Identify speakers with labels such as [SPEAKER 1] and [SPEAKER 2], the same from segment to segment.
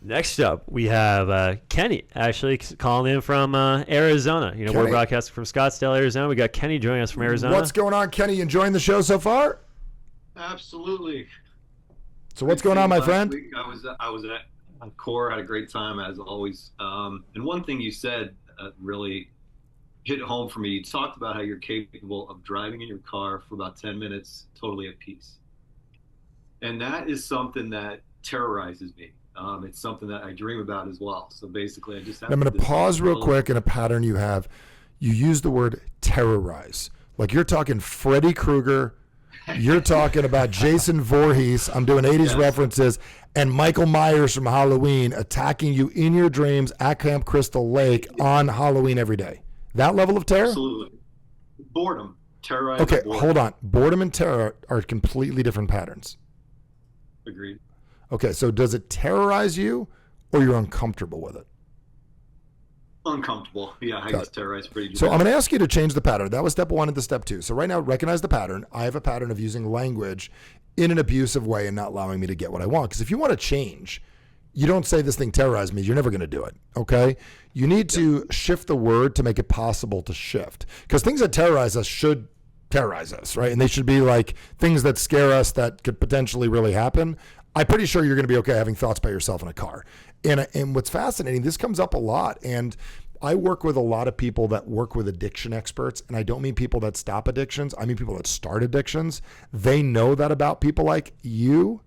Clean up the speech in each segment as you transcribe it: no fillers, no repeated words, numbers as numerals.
[SPEAKER 1] Next up, we have Kenny, actually calling in from Arizona. You know,
[SPEAKER 2] Kenny.
[SPEAKER 1] we're broadcasting from Scottsdale, Arizona. We got Kenny joining us from Arizona.
[SPEAKER 2] What's going on, Kenny? Enjoying the show so far?
[SPEAKER 3] Absolutely.
[SPEAKER 2] So what's going on, my friend?
[SPEAKER 3] Week I was at Core, had a great time as always. And one thing you said really hit home for me. You talked about how you're capable of driving in your car for about 10 minutes, totally at peace. And that is something that terrorizes me. It's something that I dream about as well. So basically, I just have
[SPEAKER 2] I'm going to pause real quick in a pattern you have. You use the word terrorize. Like you're talking Freddy Krueger. You're talking about Jason Voorhees. I'm doing 80s references. And Michael Myers from Halloween attacking you in your dreams at Camp Crystal Lake on Halloween every day. That level of terror?
[SPEAKER 3] Absolutely. Boredom. Terrorize.
[SPEAKER 2] Okay,
[SPEAKER 3] boredom.
[SPEAKER 2] hold on. Boredom and terror are completely different patterns.
[SPEAKER 3] Agreed.
[SPEAKER 2] Okay, so does it terrorize you or you're uncomfortable with it?
[SPEAKER 3] Uncomfortable. Yeah, I guess terrorize pretty good.
[SPEAKER 2] So I'm going to ask you to change the pattern. That was step 1 into step 2. So right now, recognize the pattern. I have a pattern of using language in an abusive way and not allowing me to get what I want. Because if you want to change, you don't say this thing terrorized me. You're never going to do it, okay? You need to shift the word to make it possible to shift. Because things that terrorize us should terrorize us, right? And they should be like things that scare us that could potentially really happen. I'm pretty sure you're going to be okay having thoughts by yourself in a car. And what's fascinating, this comes up a lot. And I work with a lot of people that work with addiction experts. And I don't mean people that stop addictions. I mean people that start addictions. They know that about people like you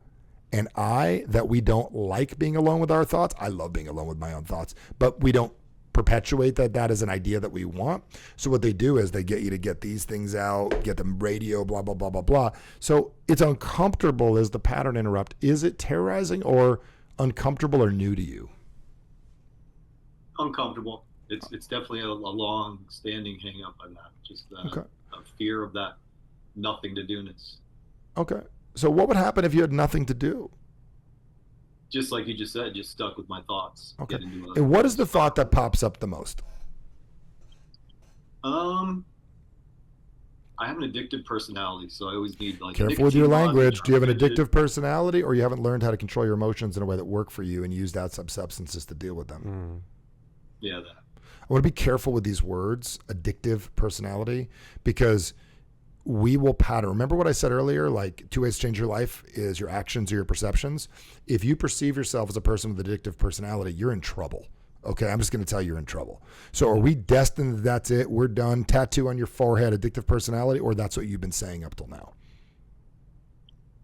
[SPEAKER 2] and I, that we don't like being alone with our thoughts. I love being alone with my own thoughts, but we don't perpetuate that is an idea that we want. So what they do is they get you to get these things out, get them radio, blah, blah, blah, blah, blah. So it's uncomfortable as the pattern interrupt. Is it terrorizing or uncomfortable or new to you?
[SPEAKER 3] Uncomfortable. It's definitely a long-standing hang-up on that. Just a fear of that nothing to do-ness.
[SPEAKER 2] Okay. So what would happen if you had nothing to do?
[SPEAKER 3] Just like you just said, just stuck with my thoughts.
[SPEAKER 2] Okay. And what is the thought that pops up the most?
[SPEAKER 3] I have an addictive personality, so I always need like.
[SPEAKER 2] Careful with your language. Do you have an addictive personality, or you haven't learned how to control your emotions in a way that work for you and use that substances to deal with them?
[SPEAKER 3] Yeah, that.
[SPEAKER 2] I want to be careful with these words, addictive personality, because we will pattern. Remember what I said earlier, like 2 ways to change your life is your actions or your perceptions. If you perceive yourself as a person with addictive personality, you're in trouble. Okay, I'm just going to tell you you're in trouble. So are we destined that that's it? We're done. Tattoo on your forehead, addictive personality, or that's what you've been saying up till now?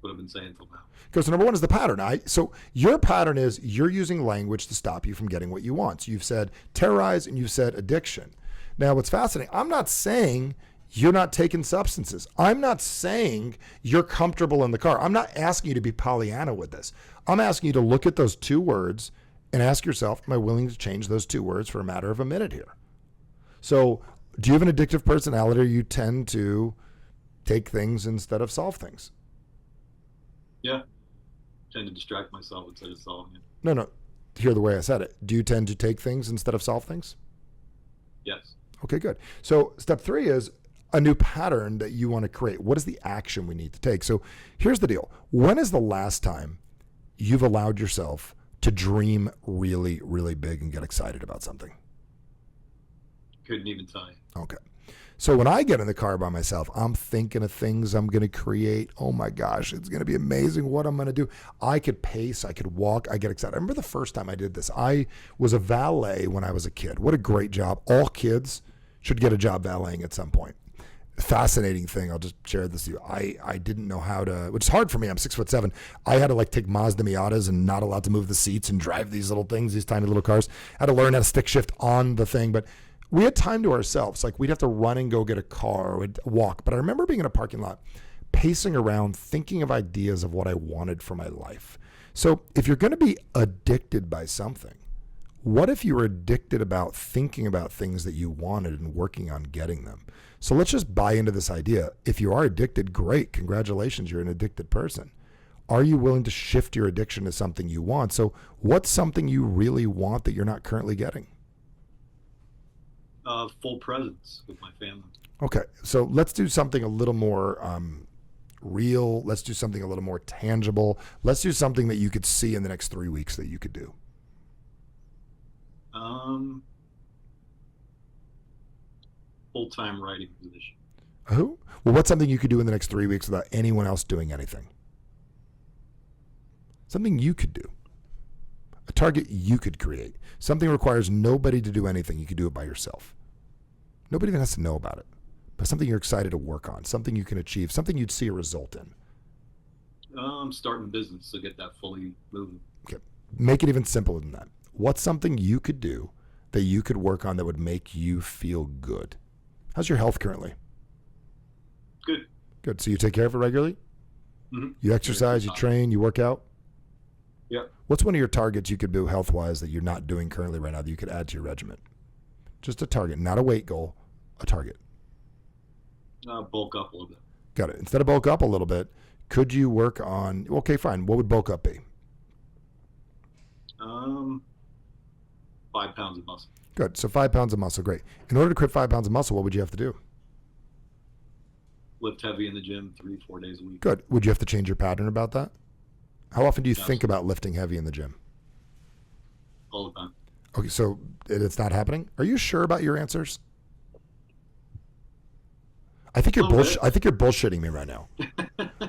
[SPEAKER 3] What I've been saying until now.
[SPEAKER 2] Because number 1 is the pattern. So your pattern is you're using language to stop you from getting what you want. So you've said terrorize and you've said addiction. Now what's fascinating, I'm not saying you're not taking substances. I'm not saying you're comfortable in the car. I'm not asking you to be Pollyanna with this. I'm asking you to look at those 2 words and ask yourself, am I willing to change those 2 words for a matter of a minute here? So do you have an addictive personality, or you tend to take things instead of solve things?
[SPEAKER 3] Yeah. Tend to distract myself instead of solving it.
[SPEAKER 2] No. Hear the way I said it. Do you tend to take things instead of solve things?
[SPEAKER 3] Yes.
[SPEAKER 2] Okay, good. So step 3 is a new pattern that you want to create. What is the action we need to take? So here's the deal. When is the last time you've allowed yourself to dream really, really big and get excited about something?
[SPEAKER 3] Couldn't even tell you.
[SPEAKER 2] Okay. So when I get in the car by myself, I'm thinking of things I'm going to create. Oh my gosh, it's going to be amazing what I'm going to do. I could pace, I could walk, I get excited. I remember the first time I did this. I was a valet when I was a kid. What a great job. All kids should get a job valeting at some point. Fascinating thing. I'll just share this with you. I didn't know how to, which is hard for me. I'm 6'7". I had to like take Mazda Miatas and not allowed to move the seats and drive these little things, these tiny little cars. I had to learn how to stick shift on the thing, but we had time to ourselves. Like we'd have to run and go get a car or we'd walk. But I remember being in a parking lot, pacing around, thinking of ideas of what I wanted for my life. So if you're going to be addicted by something, what if you were addicted about thinking about things that you wanted and working on getting them? So let's just buy into this idea. If you are addicted, great. Congratulations, you're an addicted person. Are you willing to shift your addiction to something you want? So what's something you really want that you're not currently getting?
[SPEAKER 3] Full presence with my family.
[SPEAKER 2] Okay, so let's do something a little more real. Let's do something a little more tangible. Let's do something that you could see in the next 3 weeks that you could do.
[SPEAKER 3] Um, Full-time writing position.
[SPEAKER 2] Who? Well, what's something you could do in the next 3 weeks without anyone else doing anything? Something you could do. A target you could create. Something requires nobody to do anything. You could do it by yourself. Nobody even has to know about it. But something you're excited to work on, something you can achieve, something you'd see a result in.
[SPEAKER 3] Starting a business to get that fully moving.
[SPEAKER 2] Okay. Make it even simpler than that. What's something you could do that you could work on that would make you feel good? How's your health currently?
[SPEAKER 3] Good.
[SPEAKER 2] Good. So you take care of it regularly?
[SPEAKER 3] Mm-hmm.
[SPEAKER 2] You exercise, you train, you work out?
[SPEAKER 3] Yep.
[SPEAKER 2] What's one of your targets you could do health-wise that you're not doing currently right now that you could add to your regimen? Just a target, not a weight goal, a target.
[SPEAKER 3] Bulk up a little bit.
[SPEAKER 2] Got it. Instead of bulk up a little bit, could you work on, okay, fine. What would bulk up be?
[SPEAKER 3] 5 pounds of muscle.
[SPEAKER 2] Good. So 5 pounds of muscle. Great. In order to quit 5 pounds of muscle, what would you have to do?
[SPEAKER 3] Lift heavy in the gym 3-4 days a week.
[SPEAKER 2] Good. Would you have to change your pattern about that? How often do you
[SPEAKER 3] Yes.
[SPEAKER 2] think about lifting heavy in the gym?
[SPEAKER 3] All the time.
[SPEAKER 2] Okay, so it's not happening? Are you sure about your answers? I think you're I think you're bullshitting me right now.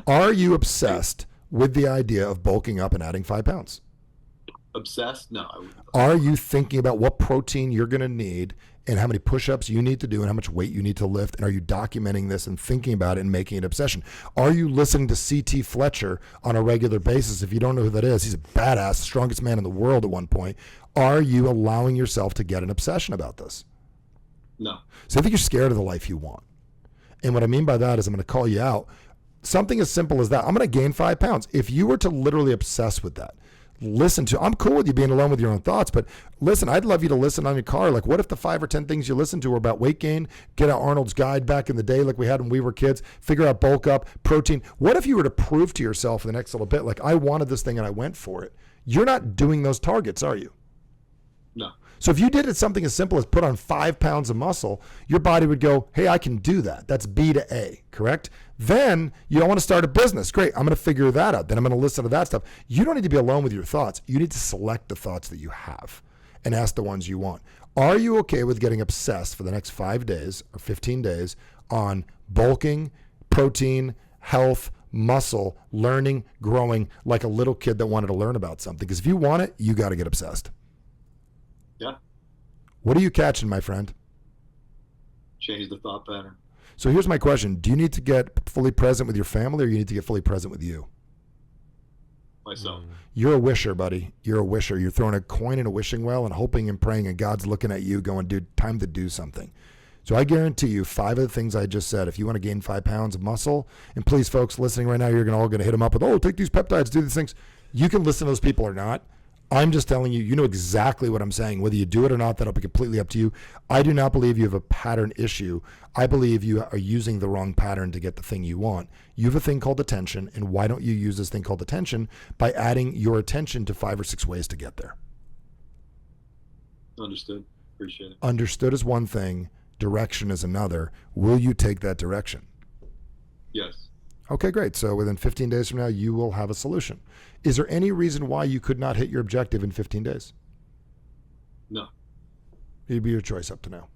[SPEAKER 2] Are you obsessed with the idea of bulking up and adding 5 pounds?
[SPEAKER 3] Obsessed? No, I wouldn't.
[SPEAKER 2] Are you thinking about what protein you're going to need and how many push-ups you need to do and how much weight you need to lift? And are you documenting this and thinking about it and making it an obsession? Are you listening to C.T. Fletcher on a regular basis? If you don't know who that is, he's a badass, strongest man in the world at one point. Are you allowing yourself to get an obsession about this?
[SPEAKER 3] No.
[SPEAKER 2] So I think you're scared of the life you want. And what I mean by that is I'm going to call you out. Something as simple as that. I'm going to gain 5 pounds. If you were to literally obsess with that, listen to, I'm cool with you being alone with your own thoughts, but listen, I'd love you to listen on your car. Like, what if the 5 or 10 things you listen to were about weight gain? Get out Arnold's guide back in the day like we had when we were kids. Figure out bulk up, protein. What if you were to prove to yourself in the next little bit, like, I wanted this thing and I went for it? You're not doing those targets, are you?
[SPEAKER 3] No.
[SPEAKER 2] So if you did it something as simple as put on 5 pounds of muscle, your body would go, hey, I can do that. That's B to A, correct? Then you don't want to start a business. Great, I'm going to figure that out. Then I'm going to listen to that stuff. You don't need to be alone with your thoughts. You need to select the thoughts that you have and ask the ones you want. Are you okay with getting obsessed for the next 5 days or 15 days on bulking, protein, health, muscle, learning, growing like a little kid that wanted to learn about something? Because if you want it, you got to get obsessed.
[SPEAKER 3] Yeah.
[SPEAKER 2] What are you catching, my friend?
[SPEAKER 3] Change the thought pattern.
[SPEAKER 2] So here's my question. Do you need to get fully present with your family or you need to get fully present with you?
[SPEAKER 3] Myself.
[SPEAKER 2] You're a wisher, buddy. You're a wisher. You're throwing a coin in a wishing well and hoping and praying, and God's looking at you going, dude, time to do something. So I guarantee you 5 of the things I just said, if you want to gain 5 pounds of muscle, and please, folks, listening right now, you're all going to hit them up with, oh, take these peptides, do these things. You can listen to those people or not. I'm just telling you, you know exactly what I'm saying. Whether you do it or not, that'll be completely up to you. I do not believe you have a pattern issue. I believe you are using the wrong pattern to get the thing you want. You have a thing called attention, and why don't you use this thing called attention by adding your attention to 5 or 6 ways to get there?
[SPEAKER 3] Understood. Appreciate it.
[SPEAKER 2] Understood is one thing. Direction is another. Will you take that direction?
[SPEAKER 3] Yes.
[SPEAKER 2] Okay, great. So within 15 days from now, you will have a solution. Is there any reason why you could not hit your objective in 15 days?
[SPEAKER 3] No.
[SPEAKER 2] It'd be your choice up to now.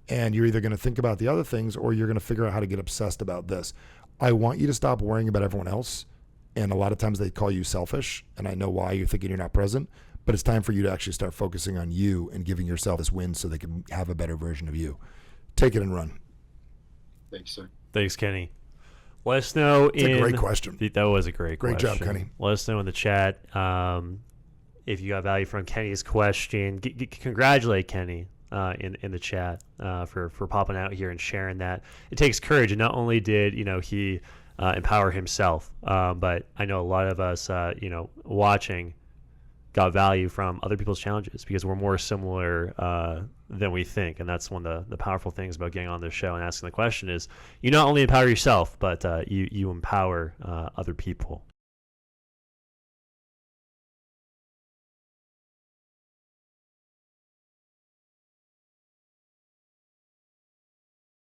[SPEAKER 2] And you're either going to think about the other things or you're going to figure out how to get obsessed about this. I want you to stop worrying about everyone else. And a lot of times they call you selfish. And I know why you're thinking you're not present. But it's time for you to actually start focusing on you and giving yourself this win so they can have a better version of you. Take it and run.
[SPEAKER 3] Thanks, sir.
[SPEAKER 1] Thanks, Kenny. Let us know.
[SPEAKER 2] It's a great question.
[SPEAKER 1] That was a great question.
[SPEAKER 2] Great job, Kenny.
[SPEAKER 1] Let us know in the chat if you got value from Kenny's question. Congratulate Kenny in the chat for popping out here and sharing that. It takes courage, and not only did he empower himself, but I know a lot of us watching got value from other people's challenges because we're more similar than we think. And that's one of the powerful things about getting on this show and asking the question is you not only empower yourself, but you empower other people.